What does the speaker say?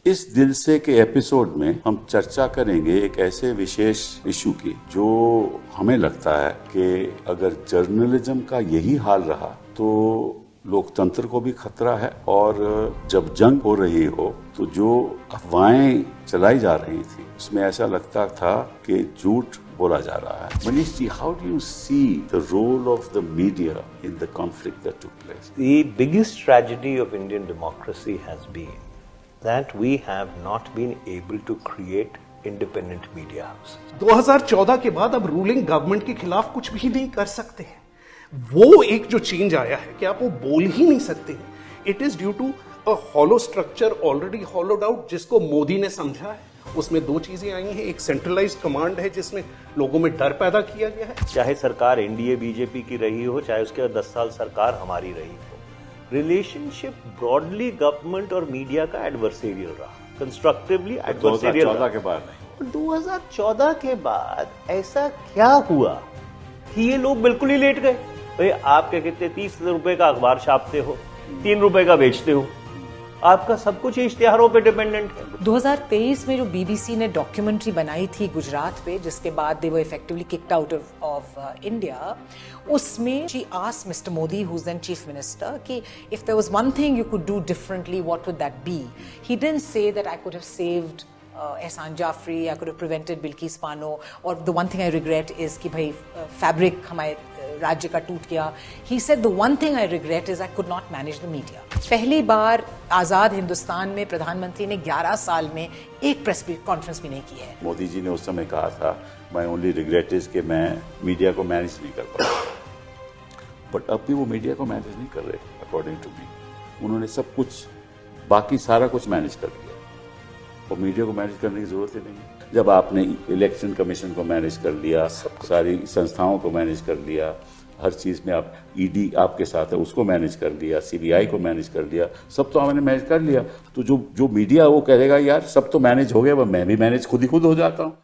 इस दिल से के एपिसोड में हम चर्चा करेंगे एक ऐसे विशेष इशू की जो हमें लगता है कि अगर जर्नलिज्म का यही हाल रहा तो लोकतंत्र को भी खतरा है। और जब जंग हो रही हो तो जो अफवाहें चलाई जा रही थी उसमें ऐसा लगता था कि झूठ बोला जा रहा है। Manish ji, how do you see the role of the media in the conflict that took place? The biggest tragedy of Indian democracy has been that we have not been able to create independent media houses. 2014 के बाद अब ruling government के खिलाफ कुछ भी नहीं कर सकते हैं। वो एक जो चेंज आया है कि आप वो बोल ही नहीं सकते हैं। It is due to a hollow structure already hollowed out, जिसको मोदी ने समझा है। उसमें दो चीजें आई हैं, एक सेंट्रलाइज्ड कमांड है जिसमें लोगों में डर पैदा किया गया है। चाहे सरकार एनडीए बीजेपी की रही हो, चाहे उसके 10 साल सरकार हमारी रही हो, रिलेशनशिप ब्रॉडली गवर्नमेंट और मीडिया का एडवर्सेरियल रहा, कंस्ट्रक्टिवली एडवर्सेरियल। 2014 के बाद नहीं। 2014 के बाद ऐसा क्या हुआ कि ये लोग बिल्कुल ही लेट गए? भाई आप क्या कहते 30 रुपए का अखबार छापते हो, 3 रुपए का बेचते हो, आपका सब कुछ इश्तिहारों पे डिपेंडेंट है। 2023 में जो बीबीसी ने डॉक्यूमेंट्री बनाई थी गुजरात पे, जिसके बाद they were effectively kicked out of India, उसमें she asked mister Modi, who is then chief minister, कि if there was one thing you could do differently, what would that be? He didn't say that I could have saved Ehsan Jafri, I could have prevented Bilkis Bano, और the one thing I regret is कि भाई fabric हमारे राज्य का टूट गया। He said the one thing I regret is I could not manage the media. पहली बार आजाद हिंदुस्तान में प्रधानमंत्री ने 11 साल में एक प्रेस कॉन्फ्रेंस भी नहीं की है। मोदी जी ने उस समय कहा था, माय ओनली रिग्रेट इज कि मैं मीडिया को मैनेज नहीं कर पाया। बट अब भी वो मीडिया को मैनेज नहीं कर रहे अकॉर्डिंग टू मी। उन्होंने सब कुछ, बाकी सारा कुछ मैनेज कर लिया और मीडिया को मैनेज करने की जरूरत ही नहीं। जब आपने इलेक्शन कमीशन को मैनेज कर लिया, सारी संस्थाओं को मैनेज कर लिया, हर चीज में आप ईडी आपके साथ है उसको मैनेज कर लिया, सीबीआई को मैनेज कर लिया, सब तो हमने मैनेज कर लिया। तो जो मीडिया वो कहेगा यार सब तो मैनेज हो गया, मैं भी मैनेज खुद ही खुद हो जाता हूँ।